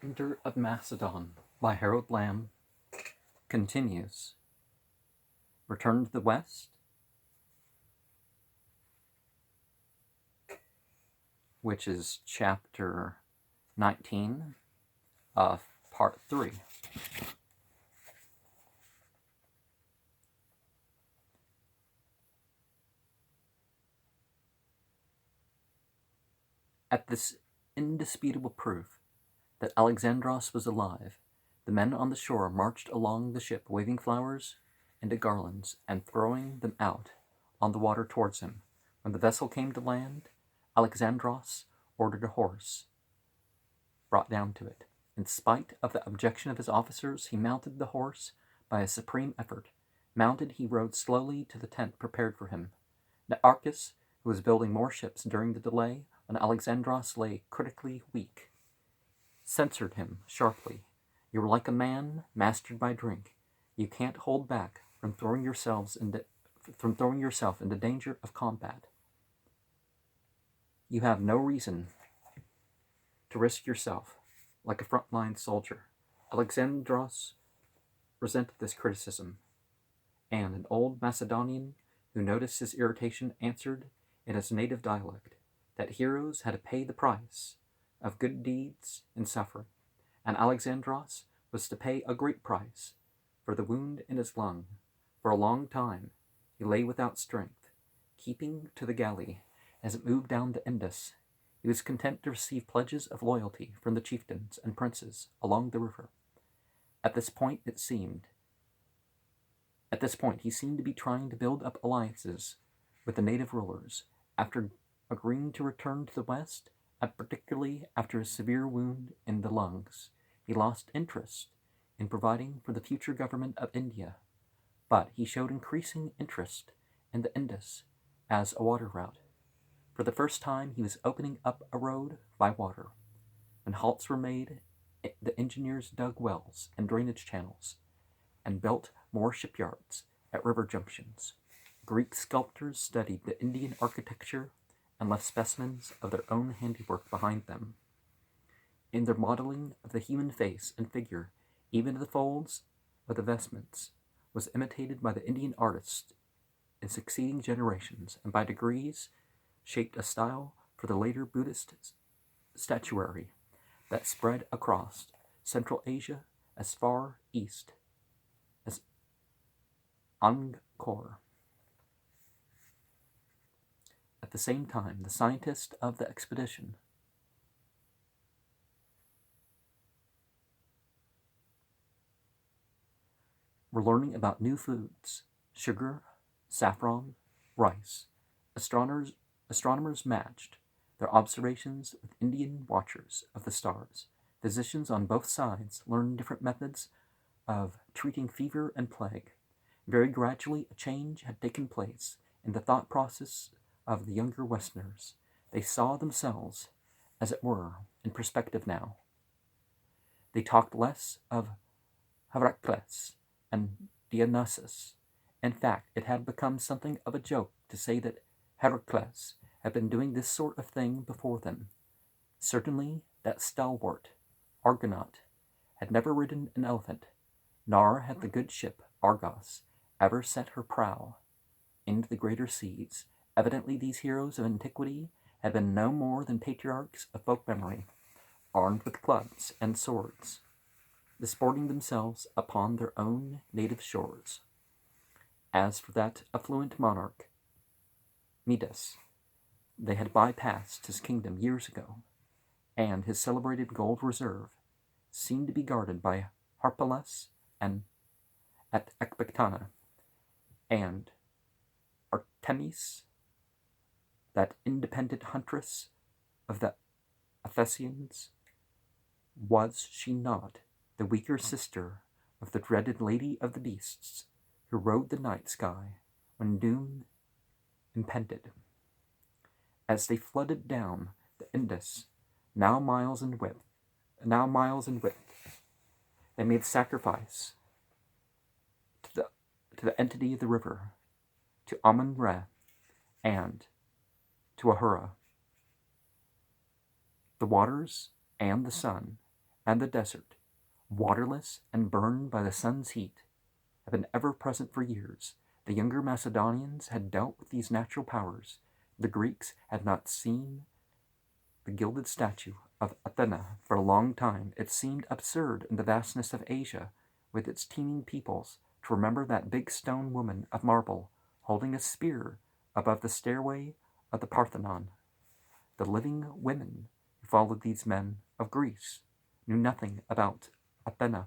Surrender of Macedon by Harold Lamb continues. Return to the West, which is chapter 19 of part 3. At this indisputable proof that Alexandros was alive, the men on the shore marched along the ship, waving flowers into garlands and throwing them out on the water towards him. When the vessel came to land, Alexandros ordered a horse brought down to it. In spite of the objection of his officers, he mounted the horse by a supreme effort. Mounted, he rode slowly to the tent prepared for him. Nearchus, who was building more ships during the delay when Alexandros lay critically weak, censured him sharply. "You are like a man mastered by drink. You can't hold back from throwing yourself into danger of combat. You have no reason to risk yourself like a frontline soldier." Alexandros resented this criticism, and an old Macedonian who noticed his irritation answered in his native dialect that heroes had to pay the price of good deeds in suffering, and Alexandros was to pay a great price for the wound in his lung. For a long time he lay without strength, keeping to the galley as it moved down the Indus. He was content to receive pledges of loyalty from the chieftains and princes along the river. At this point he seemed to be trying to build up alliances with the native rulers. After agreeing to return to the West, and particularly after a severe wound in the lungs, he lost interest in providing for the future government of India, but he showed increasing interest in the Indus as a water route. For the first time, he was opening up a road by water. When halts were made, the engineers dug wells and drainage channels and built more shipyards at river junctions. Greek sculptors studied the Indian architecture and left specimens of their own handiwork behind them. In their modeling of the human face and figure, even the folds of the vestments was imitated by the Indian artists in succeeding generations, and by degrees shaped a style for the later Buddhist statuary that spread across Central Asia as far east as Angkor. At the same time, the scientists of the expedition were learning about new foods: sugar, saffron, rice. Astronomers matched their observations with Indian watchers of the stars. Physicians on both sides learned different methods of treating fever and plague. Very gradually, a change had taken place in the thought process of the younger Westerners. They saw themselves, as it were, in perspective now. They talked less of Heracles and Dionysus. In fact, it had become something of a joke to say that Heracles had been doing this sort of thing before them. Certainly, that stalwart Argonaut had never ridden an elephant, nor had the good ship Argos ever set her prow into the greater seas. Evidently, these heroes of antiquity had been no more than patriarchs of folk memory, armed with clubs and swords, disporting themselves upon their own native shores. As for that affluent monarch, Midas, they had bypassed his kingdom years ago, and his celebrated gold reserve seemed to be guarded by Harpalus and at Ecbatana, and Artemis, that independent huntress of the Ephesians. Was she not the weaker sister of the dreaded Lady of the Beasts, who rode the night sky when doom impended? As they flooded down the Indus, now miles in width, they made sacrifice to the entity of the river, to Amun-Ra and to Ahura. The waters and the sun and the desert, waterless and burned by the sun's heat, have been ever present for years. The younger Macedonians had dealt with these natural powers. The Greeks had not seen the gilded statue of Athena for a long time. It seemed absurd in the vastness of Asia, with its teeming peoples, to remember that big stone woman of marble holding a spear above the stairway of the Parthenon. The living women who followed these men of Greece knew nothing about Athena.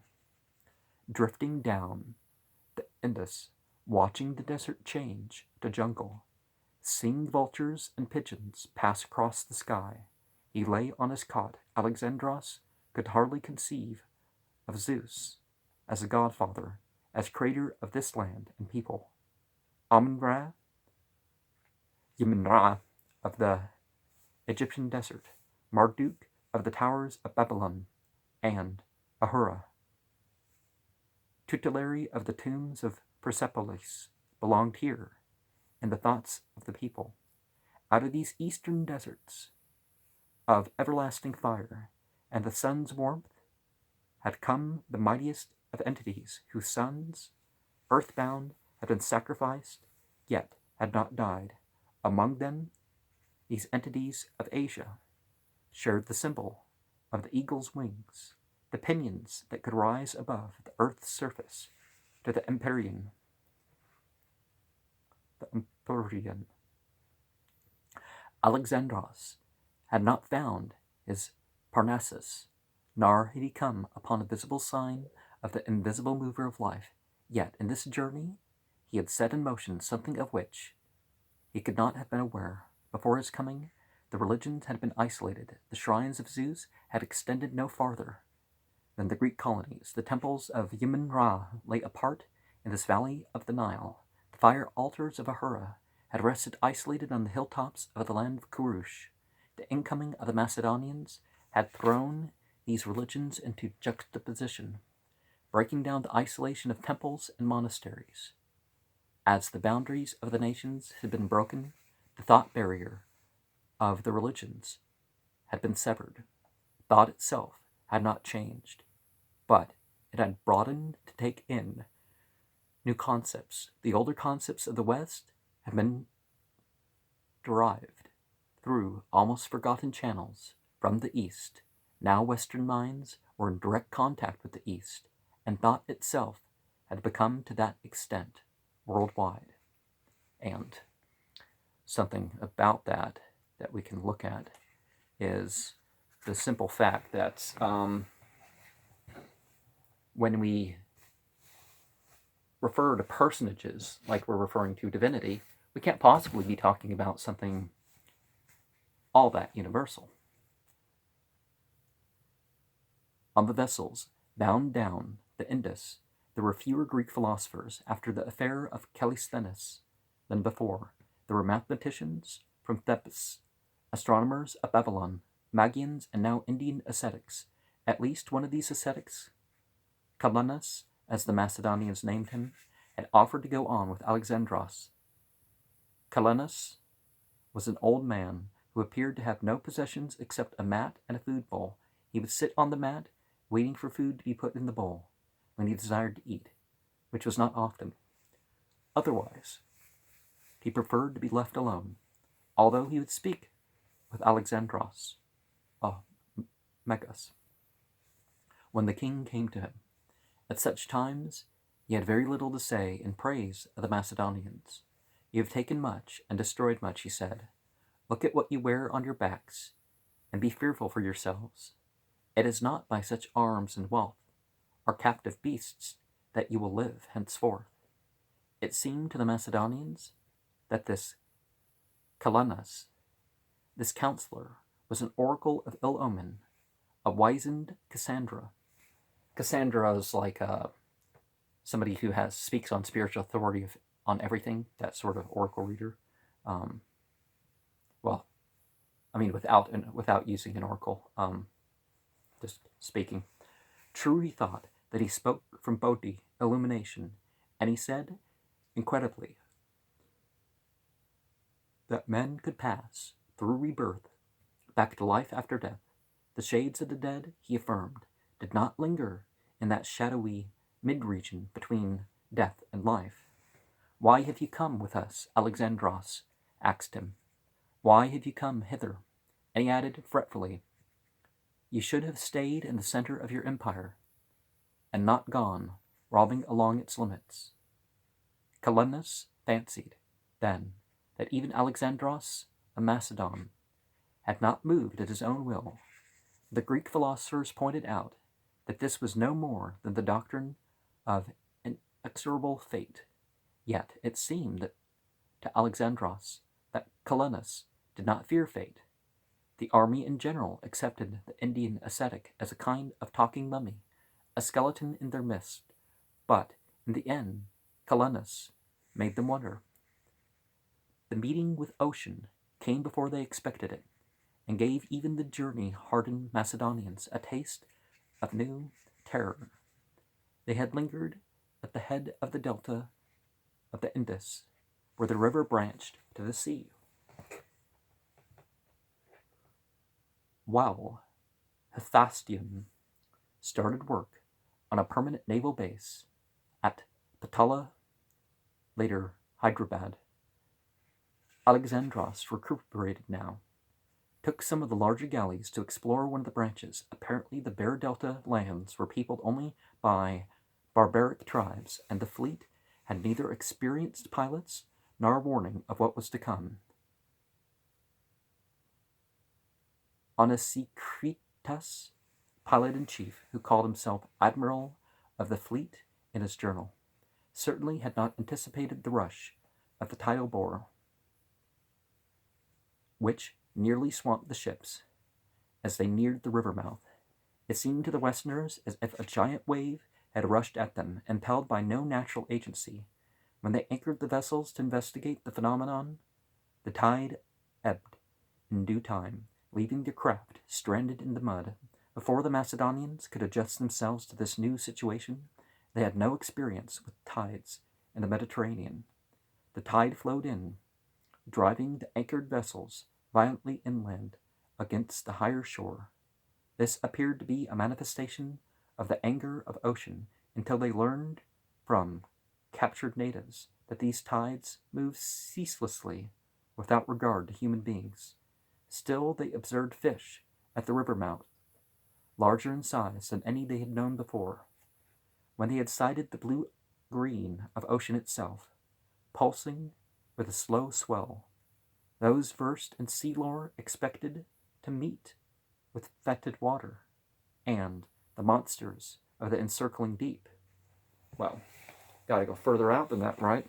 Drifting down the Indus, watching the desert change to jungle, seeing vultures and pigeons pass across the sky, he lay on his cot. Alexandros could hardly conceive of Zeus as a godfather, as creator of this land and people. Amun-Ra, Yemen-Ra of the Egyptian desert, Marduk of the towers of Babylon, and Ahura, tutelary of the tombs of Persepolis, belonged here, in the thoughts of the people. Out of these eastern deserts of everlasting fire and the sun's warmth had come the mightiest of entities whose sons, earthbound, had been sacrificed, yet had not died. Among them, these entities of Asia shared the symbol of the eagle's wings, the pinions that could rise above the earth's surface to the Empyrean. Alexandros had not found his Parnassus, nor had he come upon a visible sign of the invisible mover of life. Yet in this journey he had set in motion something of which he could not have been aware. Before his coming, the religions had been isolated. The shrines of Zeus had extended no farther than the Greek colonies. The temples of Yemen-Ra lay apart in this valley of the Nile. The fire altars of Ahura had rested isolated on the hilltops of the land of Kurush. The incoming of the Macedonians had thrown these religions into juxtaposition, breaking down the isolation of temples and monasteries. As the boundaries of the nations had been broken, the thought barrier of the religions had been severed. Thought itself had not changed, but it had broadened to take in new concepts. The older concepts of the West had been derived through almost forgotten channels from the East. Now Western minds were in direct contact with the East, and thought itself had become to that extent worldwide. And something about that we can look at is the simple fact that when we refer to personages like we're referring to divinity, we can't possibly be talking about something all that universal. On the vessels bound down the Indus, there were fewer Greek philosophers after the affair of Callisthenes than before. There were mathematicians from Thebes, astronomers of Babylon, Magians, and now Indian ascetics. At least one of these ascetics, Calanus, as the Macedonians named him, had offered to go on with Alexandros. Calanus was an old man who appeared to have no possessions except a mat and a food bowl. He would sit on the mat, waiting for food to be put in the bowl when he desired to eat, which was not often. Otherwise, he preferred to be left alone, although he would speak with Alexandros, Megas, when the king came to him. At such times, he had very little to say in praise of the Macedonians. "You have taken much and destroyed much," he said. "Look at what you wear on your backs, and be fearful for yourselves. It is not by such arms and wealth, or captive beasts, that you will live henceforth." It seemed to the Macedonians that this Calanus, this counselor, was an oracle of ill omen, a wizened Cassandra. Cassandra is like somebody who speaks on spiritual authority on everything, that sort of oracle reader. Without using an oracle, just speaking. True, he thought that he spoke from Bodhi, illumination, and he said, incredibly, that men could pass through rebirth back to life after death. The shades of the dead, he affirmed, did not linger in that shadowy mid-region between death and life. Why have you come with us? Alexandros asked him. Why have you come hither? And he added fretfully, You should have stayed in the center of your empire, and not gone, robbing along its limits. Callimachus fancied, then, that even Alexandros of Macedon had not moved at his own will. The Greek philosophers pointed out that this was no more than the doctrine of inexorable fate. Yet it seemed that to Alexandros that Callimachus did not fear fate. The army in general accepted the Indian ascetic as a kind of talking mummy, a skeleton in their midst, but in the end Callimachus made them wonder. The meeting with ocean came before they expected it, and gave even the journey-hardened Macedonians a taste of new terror. They had lingered at the head of the delta of the Indus, where the river branched to the sea. While Hephaestion started work on a permanent naval base at Patala, later Hyderabad, Alexandros recuperated now, took some of the larger galleys to explore one of the branches. Apparently the bare delta lands were peopled only by barbaric tribes, and the fleet had neither experienced pilots nor warning of what was to come. Onesicritus, pilot-in-chief, who called himself Admiral of the Fleet in his journal, certainly had not anticipated the rush of the tidal bore, which nearly swamped the ships as they neared the river mouth. It seemed to the Westerners as if a giant wave had rushed at them, impelled by no natural agency. When they anchored the vessels to investigate the phenomenon, the tide ebbed in due time, leaving their craft stranded in the mud. Before the Macedonians could adjust themselves to this new situation, they had no experience with tides in the Mediterranean. The tide flowed in, driving the anchored vessels violently inland against the higher shore. This appeared to be a manifestation of the anger of ocean, until they learned from captured natives that these tides moved ceaselessly without regard to human beings. Still they observed fish at the river mouth, larger in size than any they had known before. When they had sighted the blue-green of ocean itself, pulsing with a slow swell, those versed in sea lore expected to meet with fetid water and the monsters of the encircling deep. Well, gotta go further out than that, right?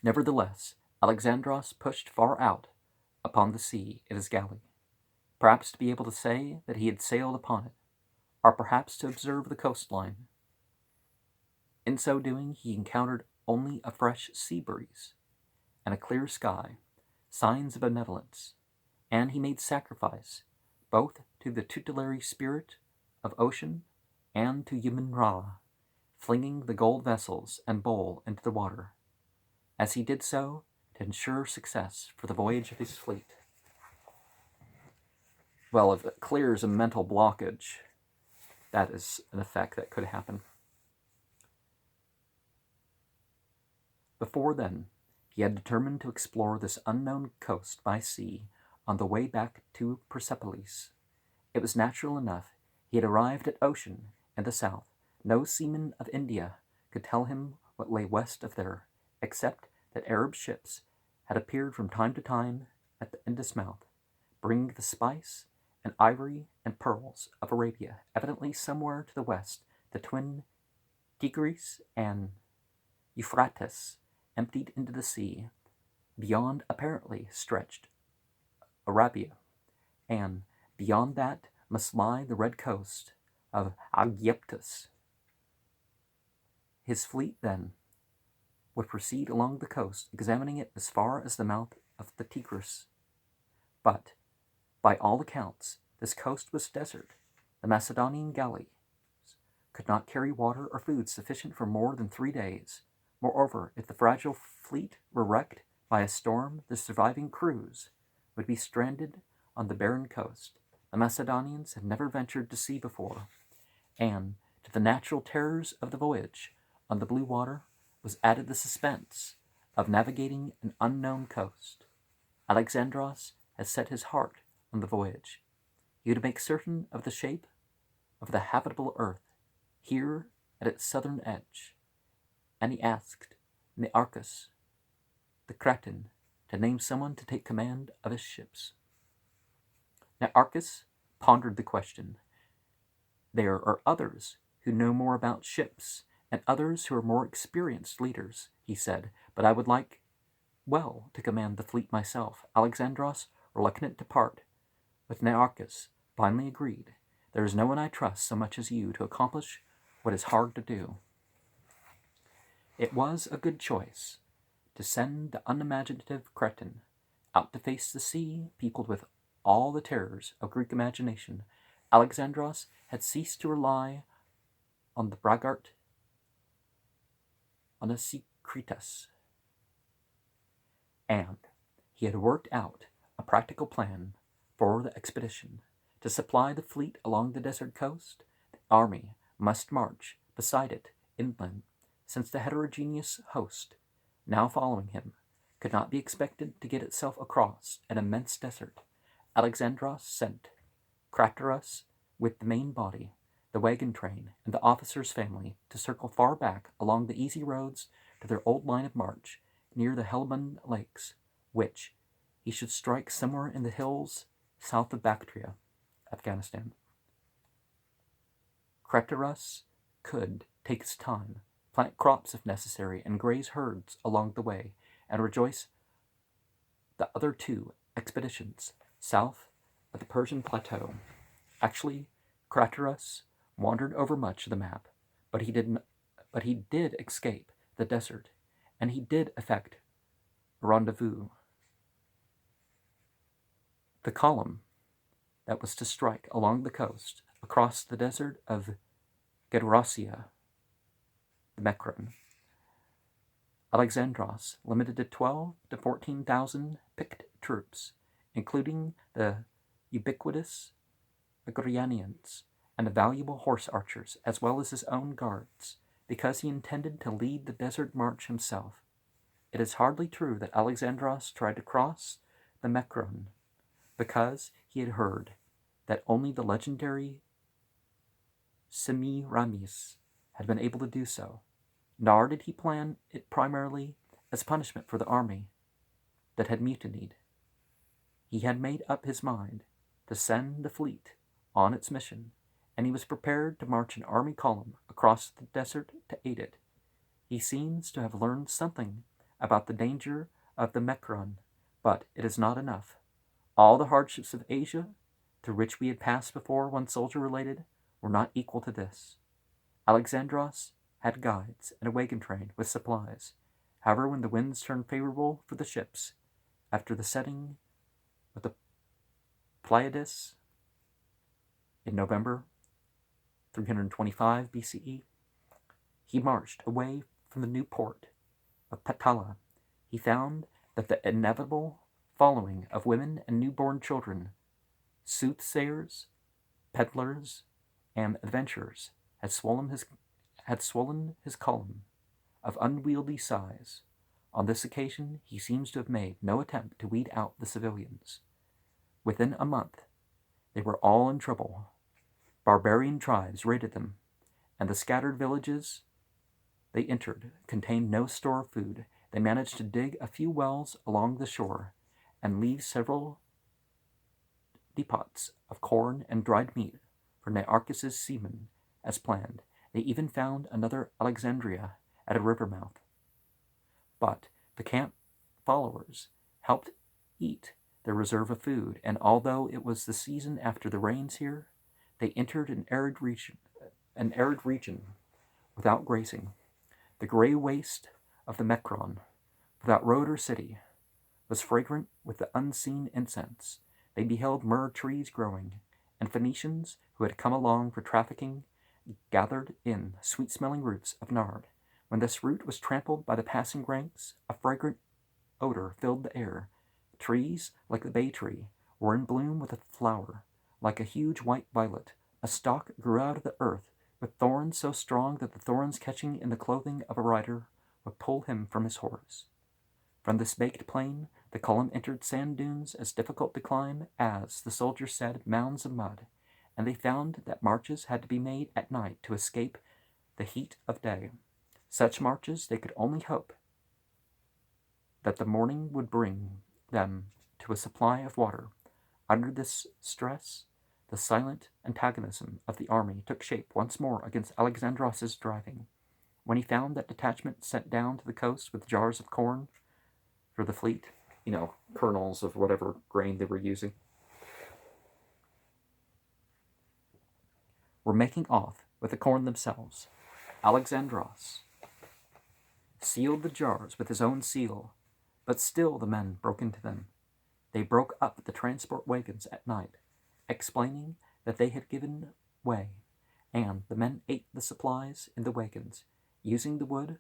Nevertheless, Alexandros pushed far out upon the sea in his galley, perhaps to be able to say that he had sailed upon it, or perhaps to observe the coastline. In so doing, he encountered only a fresh sea breeze and a clear sky, signs of benevolence, and he made sacrifice both to the tutelary spirit of ocean and to human Ra, flinging the gold vessels and bowl into the water, as he did so to ensure success for the voyage of his fleet. Well, if it clears a mental blockage, that is an effect that could happen. Before then, he had determined to explore this unknown coast by sea on the way back to Persepolis. It was natural enough. He had arrived at ocean in the south. No seaman of India could tell him what lay west of there, except that Arab ships had appeared from time to time at the Indus mouth, bringing the spice and ivory and pearls of Arabia. Evidently somewhere to the west, the twin Tigris and Euphrates emptied into the sea. Beyond apparently stretched Arabia, and beyond that must lie the red coast of Aegyptus. His fleet, then, would proceed along the coast, examining it as far as the mouth of the Tigris. But, by all accounts, this coast was desert. The Macedonian galleys could not carry water or food sufficient for more than 3 days. Moreover, if the fragile fleet were wrecked by a storm, the surviving crews would be stranded on the barren coast. the Macedonians had never ventured to sea before, and to the natural terrors of the voyage on the blue water was added the suspense of navigating an unknown coast. Alexandros had set his heart on the voyage. He would make certain of the shape of the habitable earth here at its southern edge, and he asked Nearchus, the Cretan, to name someone to take command of his ships. Nearchus pondered the question. There are others who know more about ships, and others who are more experienced leaders, he said, but I would like well to command the fleet myself. Alexandros, reluctant to part with Nearchus, finally agreed. There is no one I trust so much as you to accomplish what is hard to do. It was a good choice to send the unimaginative Cretan out to face the sea peopled with all the terrors of Greek imagination. Alexandros had ceased to rely on the braggart Onesicritus, and he had worked out a practical plan for the expedition. To supply the fleet along the desert coast, the army must march beside it inland, since the heterogeneous host now following him could not be expected to get itself across an immense desert. Alexandros sent Craterus with the main body, the wagon train, and the officer's family to circle far back along the easy roads to their old line of march near the Helmand Lakes, which he should strike somewhere in the hills south of Bactria, Afghanistan. Craterus could take his time, plant crops if necessary, and graze herds along the way, and rejoice the other two expeditions south of the Persian plateau. Actually, Craterus wandered over much of the map, but he did escape the desert, and he did effect a rendezvous. The column that was to strike along the coast across the desert of Gedrosia, the Macedon. Alexandros limited to 12 to 14,000 picked troops, including the ubiquitous Agrianians and the valuable horse archers, as well as his own guards, because he intended to lead the desert march himself. It is hardly true that Alexandros tried to cross the Macedon because he had heard that only the legendary Semiramis had been able to do so, nor did he plan it primarily as punishment for the army that had mutinied. He had made up his mind to send the fleet on its mission, and he was prepared to march an army column across the desert to aid it. He seems to have learned something about the danger of the Macedon, but it is not enough. All the hardships of Asia, through which we had passed before, one soldier related, were not equal to this. Alexandros had guides and a wagon train with supplies. However, when the winds turned favorable for the ships, after the setting of the Pleiades in November 325 BCE, he marched away from the new port of Patala. He found that the inevitable following of women and newborn children, soothsayers, peddlers, and adventurers had swollen his column of unwieldy size. On this occasion, he seems to have made no attempt to weed out the civilians. Within a month, they were all in trouble. Barbarian tribes raided them, and the scattered villages they entered contained no store of food. They managed to dig a few wells along the shore and leave several depots of corn and dried meat for Nearchus's seamen as planned. They even found another Alexandria at a river mouth. But the camp followers helped eat their reserve of food, and although it was the season after the rains here, they entered an arid region without grazing. The gray waste of the Macedon, without road or city, was fragrant with the unseen incense. They beheld myrrh trees growing, and Phoenicians who had come along for trafficking gathered in sweet-smelling roots of nard. When this root was trampled by the passing ranks, a fragrant odor filled the air. Trees, like the bay tree, were in bloom with a flower Like a huge white violet, a stalk grew out of the earth, with thorns so strong that the thorns catching in the clothing of a rider would pull him from his horse. From this baked plain, the column entered sand dunes as difficult to climb as, the soldiers said, mounds of mud, and they found that marches had to be made at night to escape the heat of day. Such marches they could only hope that the morning would bring them to a supply of water. Under this stress, the silent antagonism of the army took shape once more against Alexandros's driving. When he found that detachments sent down to the coast with jars of corn for the fleet, kernels of whatever grain they were using, were making off with the corn themselves, Alexandros sealed the jars with his own seal, but still the men broke into them. They broke up the transport wagons at night, explaining that they had given way, and the men ate the supplies in the wagons, using the wood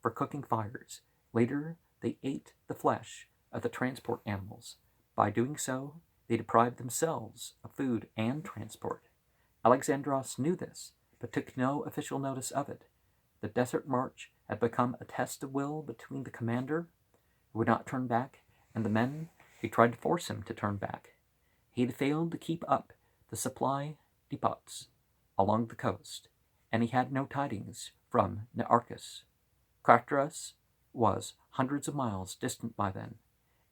for cooking fires. Later, they ate the flesh of the transport animals. By doing so, they deprived themselves of food and transport. Alexandros knew this, but took no official notice of it. The desert march had become a test of will between the commander, who would not turn back, and the men who tried to force him to turn back. He had failed to keep up the supply depots along the coast, and he had no tidings from Nearchus. Cratras was hundreds of miles distant by then.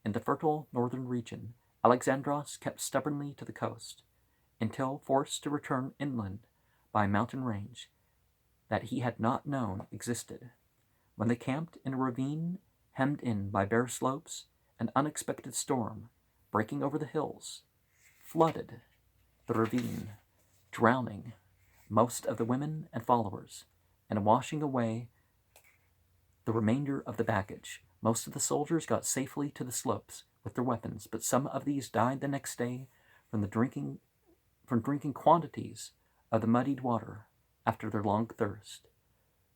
In the fertile northern region, Alexandros kept stubbornly to the coast, until forced to return inland by a mountain range that he had not known existed. When they camped in a ravine hemmed in by bare slopes, an unexpected storm, breaking over the hills, flooded the ravine, drowning most of the women and followers, and washing away the remainder of the baggage. Most of the soldiers got safely to the slopes with their weapons, but some of these died the next day from drinking quantities of the muddied water after their long thirst.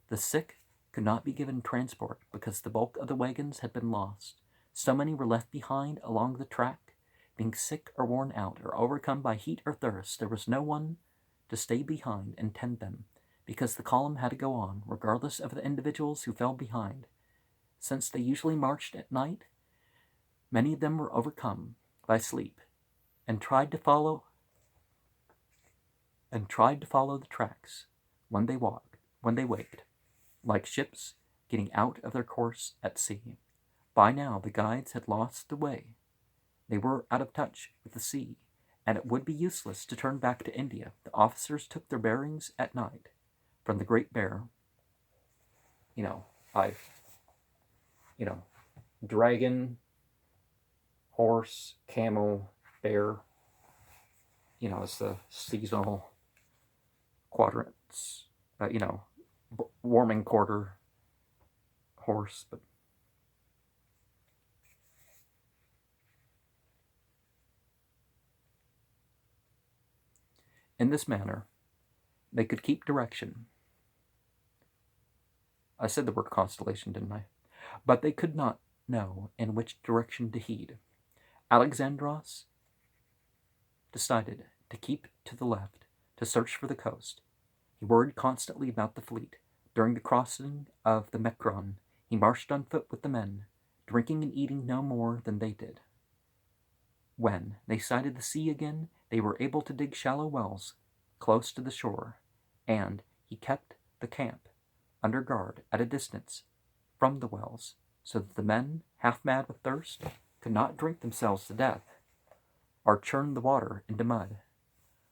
The sick could not be given transport because the bulk of the wagons had been lost. So many were left behind along the track, being sick or worn out or overcome by heat or thirst. There was no one to stay behind and tend them, because the column had to go on, regardless of the individuals who fell behind. Since they usually marched at night, many of them were overcome by sleep and tried to follow the tracks when they waked, like ships getting out of their course at sea. By now the guides had lost the way. They were out of touch with the sea, and it would be useless to turn back to India. The officers took their bearings at night from the Great Bear. Dragon, horse, camel, bear, it's the seasonal quadrants, warming quarter, horse, but in this manner, they could keep direction. I said the word constellation, didn't I? But they could not know in which direction to heed. Alexandros decided to keep to the left, to search for the coast. He worried constantly about the fleet. During the crossing of the Macedon, he marched on foot with the men, drinking and eating no more than they did. When they sighted the sea again, they were able to dig shallow wells close to the shore, and he kept the camp under guard at a distance from the wells, so that the men, half mad with thirst, could not drink themselves to death or churn the water into mud.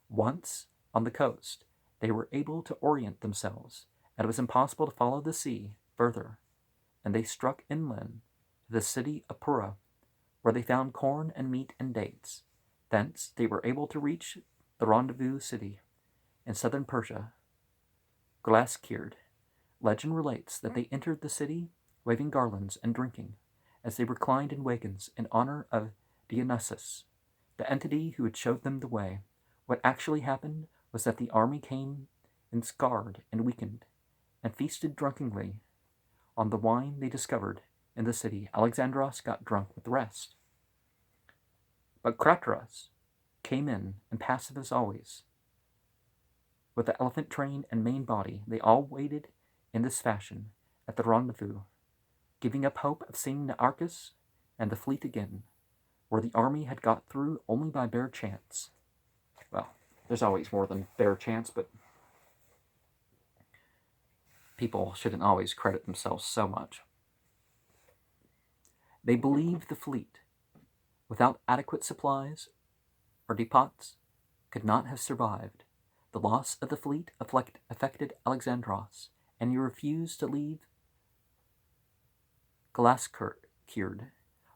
Once on the coast, they were able to orient themselves, and it was impossible to follow the sea further, and they struck inland to the city of Pura, where they found corn and meat and dates. Thence they were able to reach the rendezvous city in southern Persia, Glaskird. Legend relates that they entered the city waving garlands and drinking, as they reclined in wagons in honor of Dionysus, the entity who had showed them the way. What actually happened was that the army came in scarred and weakened, and feasted drunkenly on the wine they discovered in the city. Alexandros got drunk with the rest. But Cratras came in, impassive as always. With the elephant train and main body, they all waited in this fashion at the rendezvous, giving up hope of seeing Nearchus and the fleet again, where the army had got through only by bare chance. Well, there's always more than bare chance, but people shouldn't always credit themselves so much. They believed the fleet, without adequate supplies or depots, could not have survived. The loss of the fleet affected Alexandros, and he refused to leave Galaskird.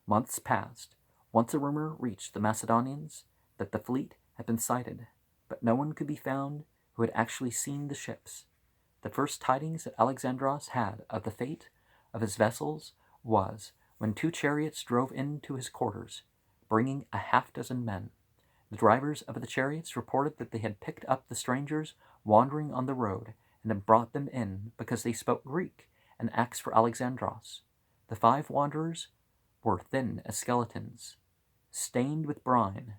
Months passed. Once a rumor reached the Macedonians that the fleet had been sighted, but no one could be found who had actually seen the ships. The first tidings that Alexandros had of the fate of his vessels was when 2 chariots drove into his quarters, bringing a half-dozen men. The drivers of the chariots reported that they had picked up the strangers wandering on the road and had brought them in because they spoke Greek and asked for Alexandros. The 5 wanderers were thin as skeletons, stained with brine,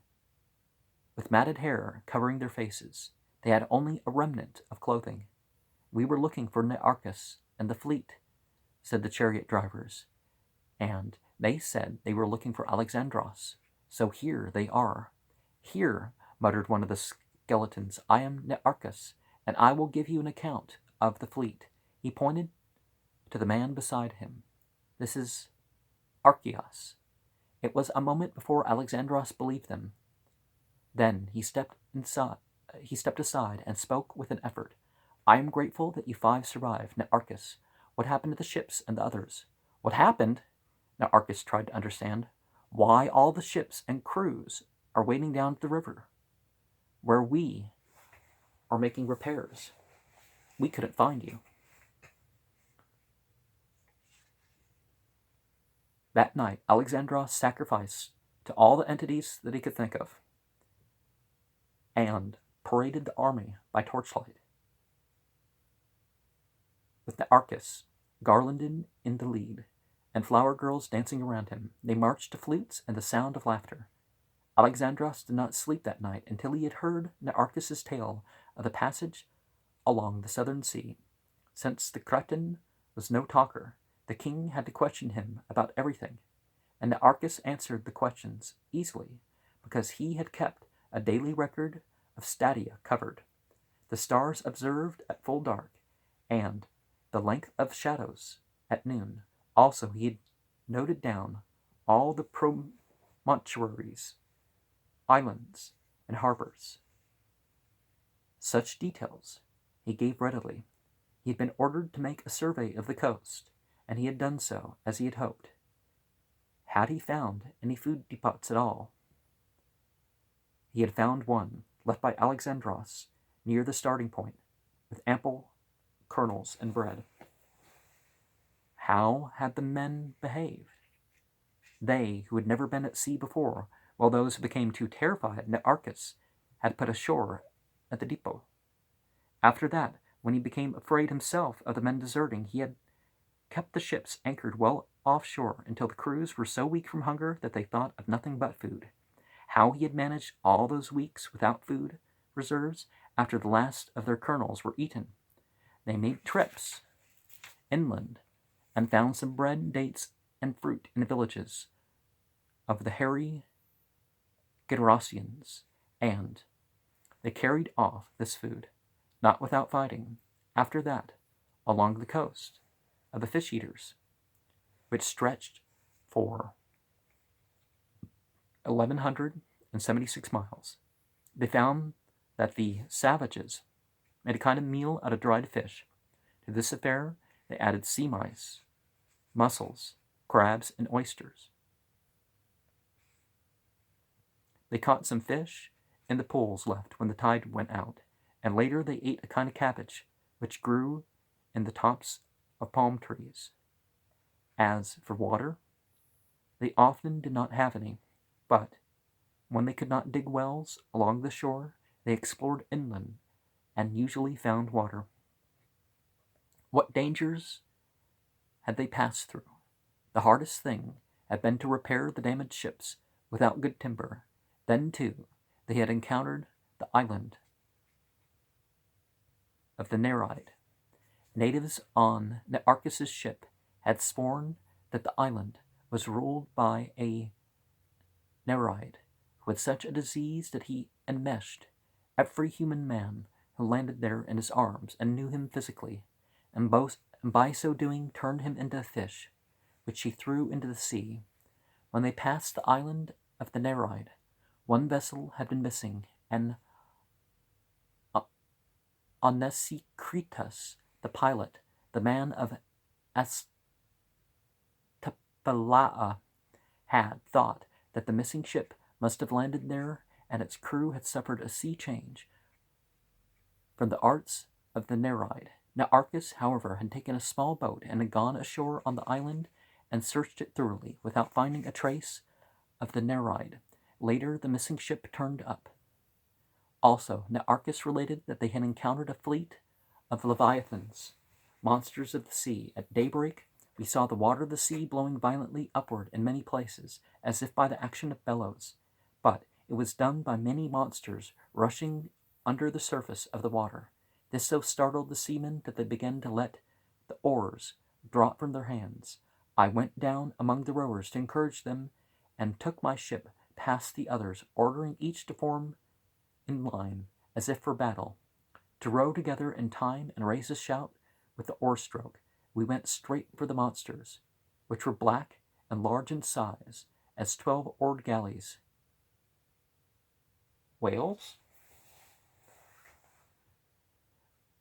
with matted hair covering their faces. They had only a remnant of clothing. "We were looking for Nearchus and the fleet," said the chariot drivers, "and they said they were looking for Alexandros. So here they are." "Here," muttered one of the skeletons, "I am Nearchus, and I will give you an account of the fleet." He pointed to the man beside him. "This is Archias." It was a moment before Alexandros believed them. Then he stepped aside and spoke with an effort. "I am grateful that you 5 survived, Nearchus. What happened to the ships and the others?" "What happened?" Nearchus tried to understand. "Why, all the ships and crews are waiting down at the river, where we are making repairs. We couldn't find you." That night, Alexandros sacrificed to all the entities that he could think of and paraded the army by torchlight, with Nearchus garlanded in the lead and flower girls dancing around him. They marched to flutes and the sound of laughter. Alexandros did not sleep that night until he had heard Nearchus's tale of the passage along the southern sea. Since the Cretan was no talker, the king had to question him about everything, and Nearchus answered the questions easily because he had kept a daily record of stadia covered, the stars observed at full dark, and the length of shadows at noon. Also, he had noted down all the promontories, islands, and harbors. Such details he gave readily. He had been ordered to make a survey of the coast, and he had done so as he had hoped. Had he found any food depots at all? He had found one, left by Alexandros, near the starting point, with ample kernels and bread. How had the men behaved? They, who had never been at sea before, while those who became too terrified, Nearchus, had put ashore at the depot. After that, when he became afraid himself of the men deserting, he had kept the ships anchored well offshore until the crews were so weak from hunger that they thought of nothing but food. How he had managed all those weeks without food reserves after the last of their kernels were eaten. They made trips inland and found some bread, dates, and fruit in the villages of the hairy Gederassians, and they carried off this food, not without fighting, after that, along the coast of the fish-eaters, which stretched for 1,176 miles. They found that the savages made a kind of meal out of dried fish. To this affair they added sea mice, mussels, crabs, and oysters. They caught some fish in the pools left when the tide went out, and later they ate a kind of cabbage which grew in the tops of palm trees. As for water, they often did not have any, but when they could not dig wells along the shore, they explored inland and usually found water. What dangers had they passed through? The hardest thing had been to repair the damaged ships without good timber. Then, too, they had encountered the island of the Nereid. Natives on Nearchus's ship had sworn that the island was ruled by a Nereid who had such a disease that he enmeshed every human man who landed there in his arms and knew him physically, and by so doing turned him into a fish, which he threw into the sea. When they passed the island of the Nereid, one vessel had been missing, and Onesicritus, the pilot, the man of Astapelae, had thought that the missing ship must have landed there, and its crew had suffered a sea change from the arts of the Nereid. Nearchus, however, had taken a small boat and had gone ashore on the island and searched it thoroughly without finding a trace of the Nereid. Later, the missing ship turned up. Also, Nearchus related that they had encountered a fleet of leviathans, monsters of the sea. At daybreak, we saw the water of the sea blowing violently upward in many places, as if by the action of bellows. But it was done by many monsters rushing under the surface of the water. This so startled the seamen that they began to let the oars drop from their hands. I went down among the rowers to encourage them, and took my ship past the others, ordering each to form in line, as if for battle, to row together in time and raise a shout with the oar stroke. We went straight for the monsters, which were black and large in size, as 12-oared galleys. Whales?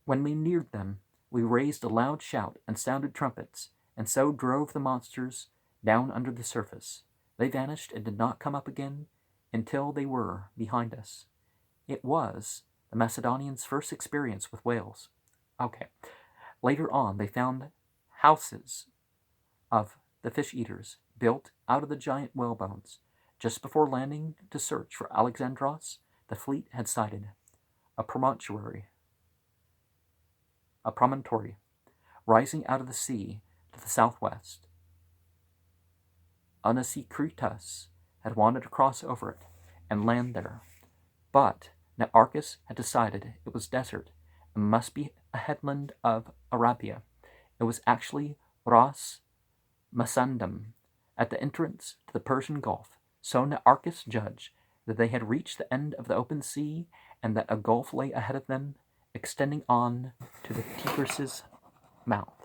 When we neared them, we raised a loud shout and sounded trumpets, and so drove the monsters down under the surface. They vanished and did not come up again until they were behind us. It was the Macedonians' first experience with whales. Okay. Later on, they found houses of the fish-eaters built out of the giant whale bones. Just before landing to search for Alexandros, the fleet had sighted a promontory rising out of the sea to the southwest. Onesicritus had wanted to cross over it and land there, but Nearchus had decided it was desert and must be a headland of Arabia. It was actually Ras Macedon, at the entrance to the Persian Gulf. So Nearchus judged that they had reached the end of the open sea, and that a gulf lay ahead of them, extending on to the Tigris's mouth.